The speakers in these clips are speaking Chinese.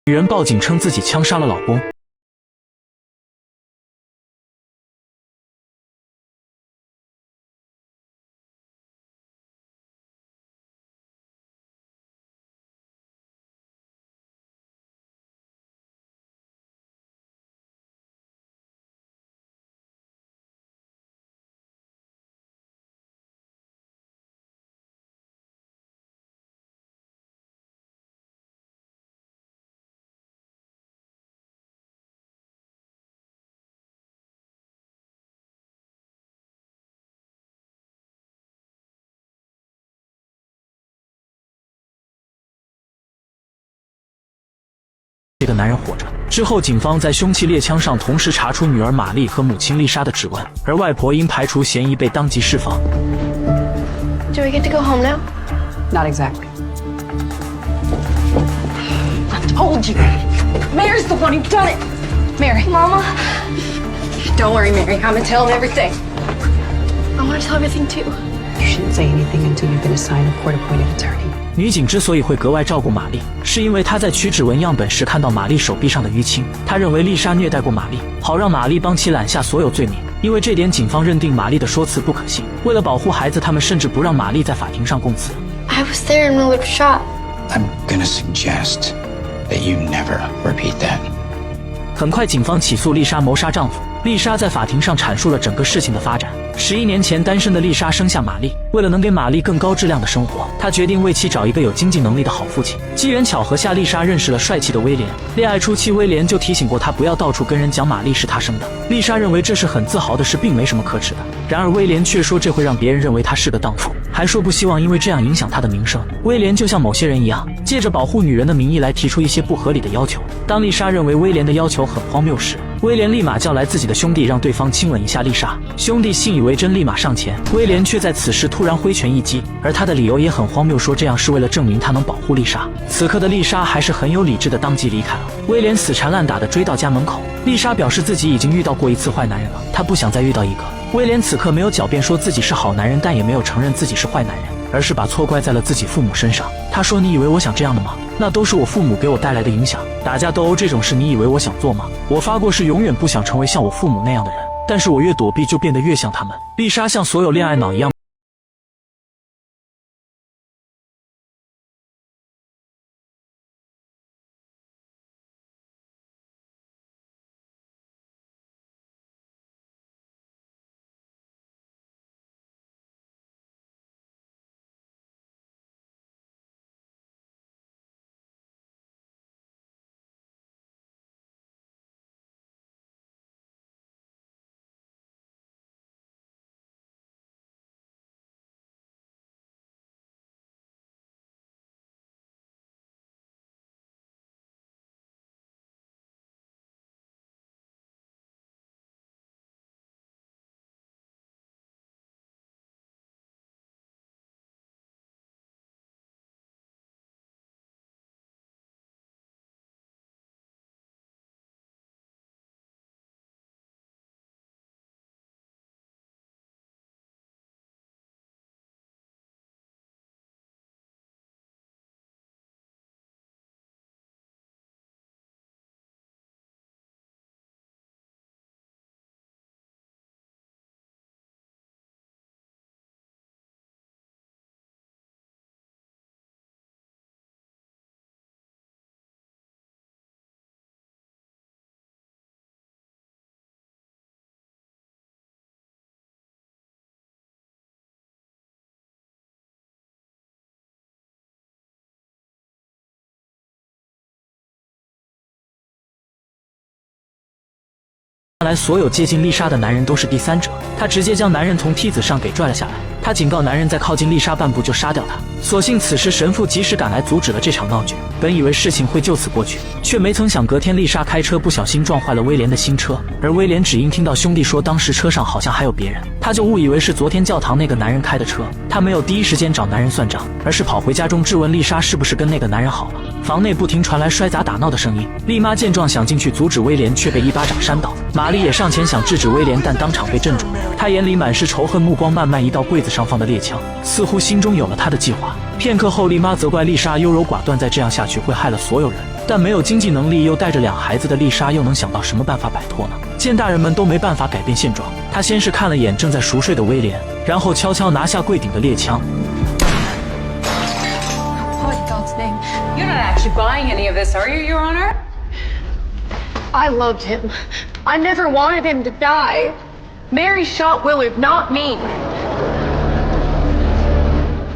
女人报警称自己枪杀了老公。这个男人活着。之后，警方在凶器猎枪上同时查出女儿玛丽和母亲丽莎的指纹，而外婆因排除嫌疑被当即释放。Do we get to go home now? Not exactly. I told you. Mary's the one who done it. Mary. Mama, Don't worry, Mary. I'm gonna tell him everything. I want to tell everything too. You shouldn't say anything until you've been assigned a court-appointed attorney. 女警之所以会格外照顾玛丽，是因为她在取指纹样本时看到玛丽手臂上的淤青，她认为丽莎虐待过玛丽，好让玛丽帮其揽下所有罪名。因为这点，警方认定玛丽的说辞不可信。为了保护孩子，他们甚至不让玛丽在法庭上供词。I was there and Willard shot. I'm gonna suggest that you never repeat that. 很快，警方起诉丽莎谋杀丈夫。丽莎在法庭上阐述了整个事情的发展。11年前，单身的丽莎生下玛丽，为了能给玛丽更高质量的生活，她决定为其找一个有经济能力的好父亲。机缘巧合下，丽莎认识了帅气的威廉。恋爱初期，威廉就提醒过她不要到处跟人讲玛丽是他生的。丽莎认为这是很自豪的事，并没什么可耻的。然而威廉却说这会让别人认为他是个荡妇，还说不希望因为这样影响他的名声。威廉就像某些人一样，借着保护女人的名义来提出一些不合理的要求。当丽莎认为威廉的要求很荒谬时，威廉立马叫来自己的兄弟，让对方亲吻一下丽莎。兄弟信以为真，立马上前。威廉却在此时突然挥拳一击，而他的理由也很荒谬，说这样是为了证明他能保护丽莎。此刻的丽莎还是很有理智的，当即离开了。威廉死缠烂打的追到家门口，丽莎表示自己已经遇到过一次坏男人了，她不想再遇到一个。威廉此刻没有狡辩说自己是好男人，但也没有承认自己是坏男人，而是把错怪在了自己父母身上。他说：“你以为我想这样的吗？那都是我父母给我带来的影响。打架斗殴这种事，你以为我想做吗？我发过誓，永远不想成为像我父母那样的人。但是我越躲避，就变得越像他们。”丽莎像所有恋爱脑一样。看来所有接近丽莎的男人都是第三者。他直接将男人从梯子上给拽了下来。他警告男人在靠近丽莎半步就杀掉他。所幸此时神父及时赶来阻止了这场闹剧。本以为事情会就此过去，却没曾想隔天丽莎开车不小心撞坏了威廉的新车，而威廉只因听到兄弟说当时车上好像还有别人，他就误以为是昨天教堂那个男人开的车。他没有第一时间找男人算账，而是跑回家中质问丽莎是不是跟那个男人好了。房内不停传来摔砸打闹的声音。丽妈见状想进去阻止威廉，却被一巴掌扇倒。玛丽也上前想制止威廉，但当场被镇住。她眼里满是仇恨，目光慢慢移到柜子上放的猎枪，似乎心中有了她的计划。片刻后，丽妈责怪丽莎优柔寡断，再这样下去会害了所有人。但没有经济能力又带着2孩子的丽莎又能想到什么办法摆脱呢？见大人们都没办法改变现状，她先是看了眼正在熟睡的威廉，然后悄悄拿下柜顶的猎枪。What in God's name? You're not actually buying any of this, are you, Your Honor? I loved him. I never wanted him to die. Mary shot Willard, not me.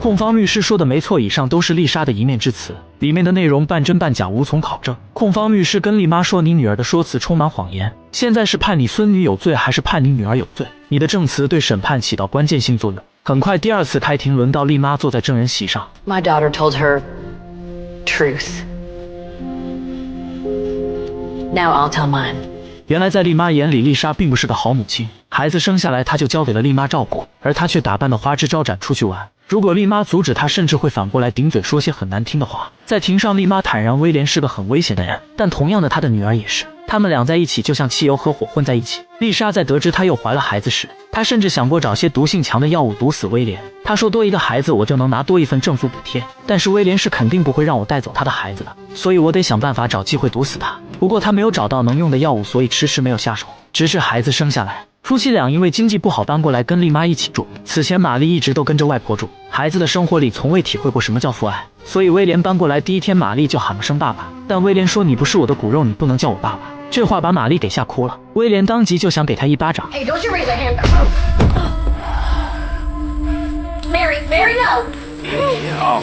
控方律师说的没错，以上都是丽莎的一面之词，里面的内容半真半假，无从考证。控方律师跟丽妈说，你女儿的说辞充满谎言，现在是判你孙女有罪还是判你女儿有罪？你的证词对审判起到关键性作用。很快第2次开庭轮到丽妈坐在证人席上。 My daughter told her truth. Now I'll tell mine. 原来在丽妈眼里，丽莎并不是个好母亲，孩子生下来她就交给了丽妈照顾，而她却打扮得花枝招展出去玩。如果丽妈阻止她，甚至会反过来顶嘴说些很难听的话。在庭上，丽妈坦然威廉是个很危险的人，但同样的，她的女儿也是。他们俩在一起就像汽油和火混在一起。丽莎在得知她又怀了孩子时，她甚至想过找些毒性强的药物毒死威廉。她说多一个孩子我就能拿多一份政府补贴，但是威廉是肯定不会让我带走他的孩子的，所以我得想办法找机会毒死他。不过他没有找到能用的药物，所以迟迟没有下手，直至孩子生下来。夫妻俩因为经济不好搬过来跟丽妈一起住，此前玛丽一直都跟着外婆住，孩子的生活里从未体会过什么叫父爱，所以威廉搬过来第1天，玛丽就喊了声爸爸，但威廉说你不是我的骨肉，你不能叫我爸爸。这话把玛丽给吓哭了，威廉当即就想给他一巴掌。 Hey, don't you raise a hand. Mary, no.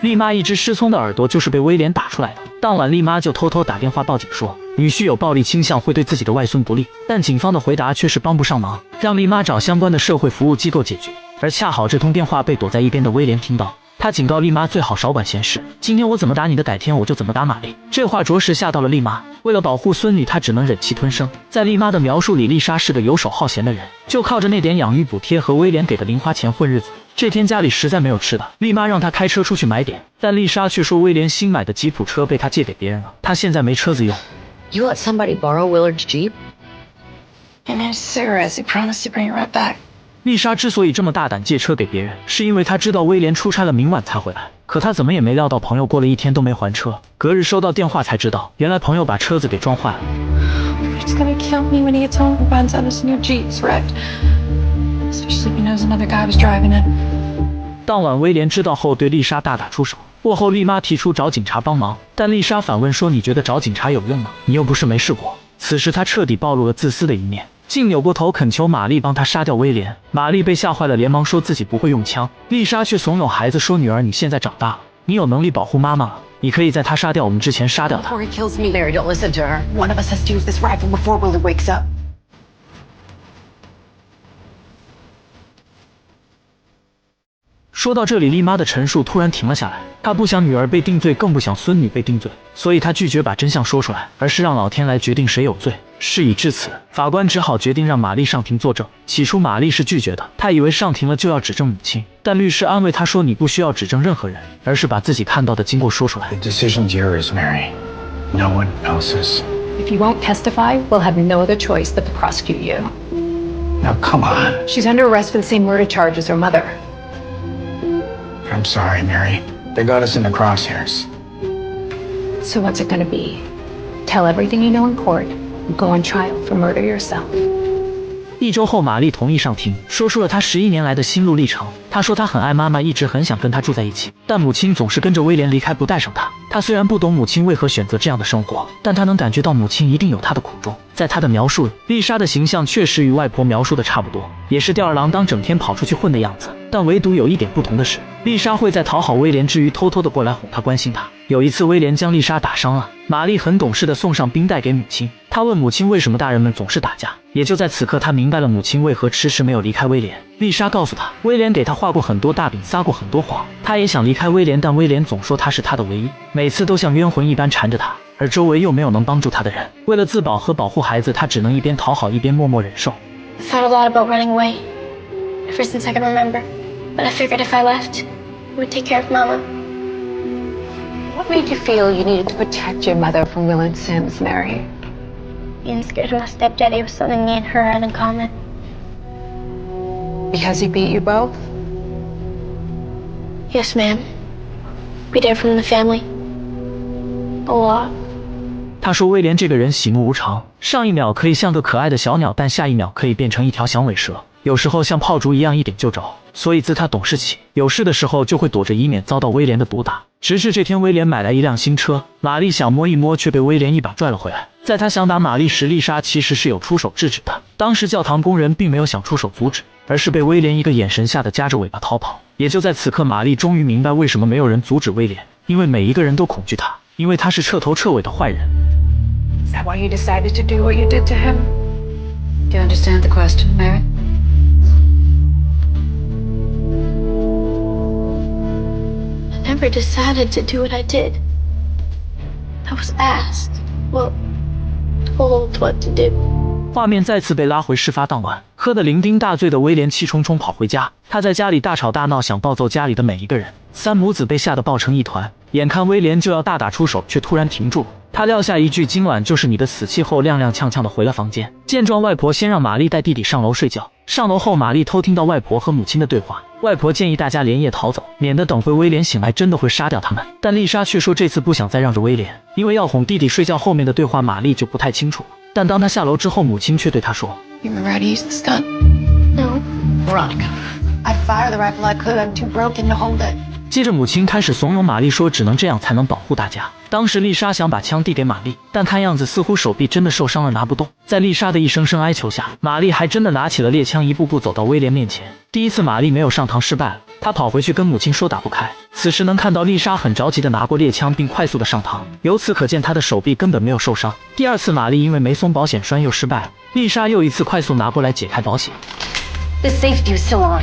丽妈一只失聪的耳朵就是被威廉打出来的。当晚丽妈就偷偷打电话报警说女婿有暴力倾向，会对自己的外孙不利，但警方的回答却是帮不上忙，让丽妈找相关的社会服务机构解决。而恰好这通电话被躲在一边的威廉听到，他警告丽妈最好少管闲事，今天我怎么打你的，改天我就怎么打玛丽。这话着实吓到了丽妈，为了保护孙女，她只能忍气吞声。在丽妈的描述里，丽莎是个游手好闲的人，就靠着那点养育补贴和威廉给的零花钱混日子。这天家里实在没有吃的，丽妈让她开车出去买点，但丽莎却说威廉新买的吉普车被她借给别人了，她现在没车子用。 You let somebody borrow Willard's Jeep? Hey, man, it's cigarettes. He promised to bring it right back. 丽莎之所以这么大胆借车给别人，是因为她知道威廉出差了，明晚才回来。可她怎么也没料到朋友过了1天都没还车，隔日收到电话才知道，原来朋友把车子给撞坏了。 He's gonna kill me when he gets home and finds out this new Jeep's wrecked. Especially if he knows another guy was driving it. 当晚威廉知道后对丽莎大打出手，过后丽妈提出找警察帮忙，但丽莎反问说你觉得找警察有用吗？你又不是没试过。此时她彻底暴露了自私的一面，竟扭过头恳求玛丽帮她杀掉威廉。玛丽被吓坏了，连忙说自己不会用枪，丽莎却怂恿孩子说女儿你现在长大了，你有能力保护妈妈了，你可以在他杀掉我们之前杀掉他。 Before he kills me, Mary, don't listen to her. One of us has to use this rifle before Willard wakes up. 说到这里，丽妈的陈述突然停了下来。她不想女儿被定罪，更不想孙女被定罪，所以她拒绝把真相说出来，而是让老天来决定谁有罪。事已至此，法官只好决定让玛丽上庭作证。起初玛丽是拒绝的，她以为上庭了就要指证母亲，但律师安慰她说：“你不需要指证任何人，而是把自己看到的经过说出来。” The decision's yours, Mary. No one else's. If you won't testify, we'll have no other choice but to prosecute you. Now, come on. She's under arrest for the same murder charge as her mother. I'm sorry, Mary. They got us in the crosshairs. So what's it gonna be? Tell everything you know in court and go on trial for murder yourself. 1周后，玛丽同意上庭，说出了她11年来的心路历程。她说她很爱妈妈，一直很想跟她住在一起，但母亲总是跟着威廉离开，不带上她。她虽然不懂母亲为何选择这样的生活，但她能感觉到母亲一定有她的苦衷。在她的描述里，丽莎的形象确实与外婆描述的差不多，也是吊儿郎当，整天跑出去混的样子。但唯独有一点不同的是，丽莎会在讨好威廉之余，偷偷的过来哄他，关心他。有一次，威廉将丽莎打伤了，玛丽很懂事的送上冰袋给母亲。她问母亲为什么大人们总是打架。也就在此刻，她明白了母亲为何迟迟没有离开威廉。丽莎告诉她，威廉给她画过很多大饼，撒过很多谎。她也想离开威廉，但威廉总说他是她的唯一，每次都像冤魂一般缠着她，而周围又没有能帮助她的人。为了自保和保护孩子，她只能一边讨好一边默默忍受。 I thought a lot about running away ever since I can remember, but I figured if I left, it would take care of Mama. What made you feel you needed to protect your mother from Willard Sims, Mary? Being scared of my stepdaddy was something me and her had in common. Because he beat you both? Yes, ma'am. be there from the family. A lot. 他说威廉这个人喜怒无常，上一秒可以像个可爱的小鸟，但下一秒可以变成一条响尾蛇，有时候像炮竹一样一点就着。所以自他懂事起，有事的时候就会躲着，以免遭到威廉的毒打。直至这天，威廉买来一辆新车，玛丽想摸一摸，却被威廉一把拽了回来。在他想打玛丽时，丽莎其实是有出手制止的。当时教堂工人并没有想出手阻止，而是被威廉一个眼神吓得夹着尾巴逃跑。也就在此刻，玛丽终于明白为什么没有人阻止威廉，因为每一个人都恐惧他，因为他是彻头彻尾的坏人。Is that why you decided to do what you did to him? Do you understand the question, Mary? I never decided to do what I did. I was asked, well, told what to do. 画面再次被拉回事发当晚，喝得酩酊大醉的威廉气冲冲跑回家，他在家里大吵大闹，想暴揍家里的每一个人。三母子被吓得抱成一团，眼看威廉就要大打出手，却突然停住。他撂下一句今晚就是你的死期后，踉踉跄跄的回了房间。见状，外婆先让玛丽带弟弟上楼睡觉。上楼后，玛丽偷听到外婆和母亲的对话，外婆建议大家连夜逃走，免得等会威廉醒来真的会杀掉他们。但丽莎却说这次不想再让着威廉，因为要哄弟弟睡觉。后面的对话玛丽就不太清楚，但当她下楼之后，母亲却对她说 You remember how to use this gun? No. Veronica. I'd fire the rifle I could. I'm too broken to hold it. 接着母亲开始怂恿玛丽说只能这样才能保护大家。当时丽莎想把枪递给玛丽，但看样子似乎手臂真的受伤了，拿不动。在丽莎的一声声哀求下，玛丽还真的拿起了猎枪，一步步走到威廉面前。第一次玛丽没有上膛，失败了，她跑回去跟母亲说打不开。此时能看到丽莎很着急的拿过猎枪并快速的上膛，由此可见她的手臂根本没有受伤。第二次玛丽因为没松保险栓又失败了，丽莎又一次快速拿过来解开保险。 The safety was still on.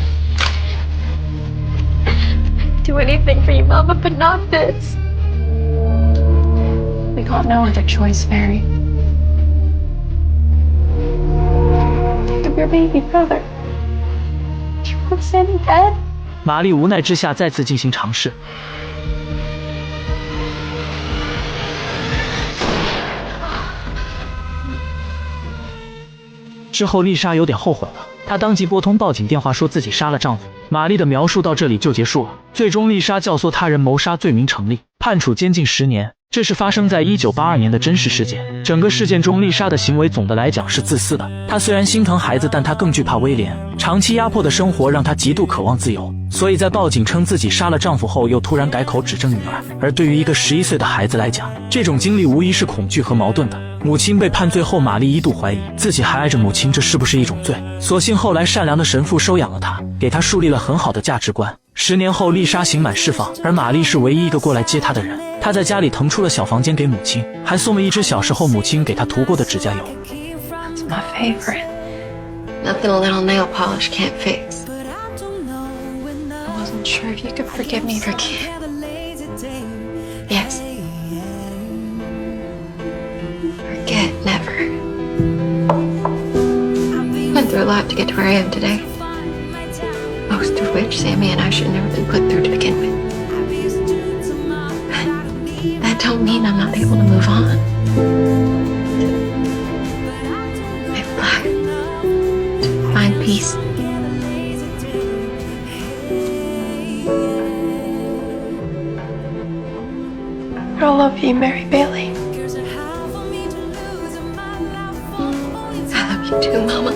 Do anything for you, Mama, but not this. We got no other choice, Mary. Think of your baby brother. You want Sammy dead? 玛丽无奈之下再次进行尝试。之后，丽莎有点后悔了，她当即拨通报警电话，说自己杀了丈夫。玛丽的描述到这里就结束了。最终，丽莎教唆他人谋杀罪名成立，判处监禁10年。这是发生在1982年的真实事件。整个事件中，丽莎的行为总的来讲是自私的。她虽然心疼孩子，但她更惧怕威廉。长期压迫的生活让她极度渴望自由，所以在报警称自己杀了丈夫后，又突然改口指证女儿。而对于一个11岁的孩子来讲，这种经历无疑是恐惧和矛盾的。母亲被判罪后，玛丽一度怀疑自己还爱着母亲，这是不是一种罪？所幸后来善良的神父收养了她，给她树立了很好的价值观。10年后，丽莎刑满释放，而玛丽是唯一一个过来接她的人。她在家里腾出了小房间给母亲，还送了一支小时候母亲给她涂过的指甲油。That's my favorite. Nothing a little nail polish can't fix. I wasn't sure if you could forgive me. Forgive? Yes. Forget never. Went through a lot to get to where I am today. Most of which Sammy and I should never been put through to begin with. That don't mean I'm not able to move on. Live life. Find peace. I love you, Mary Bailey. I love you too, Mama.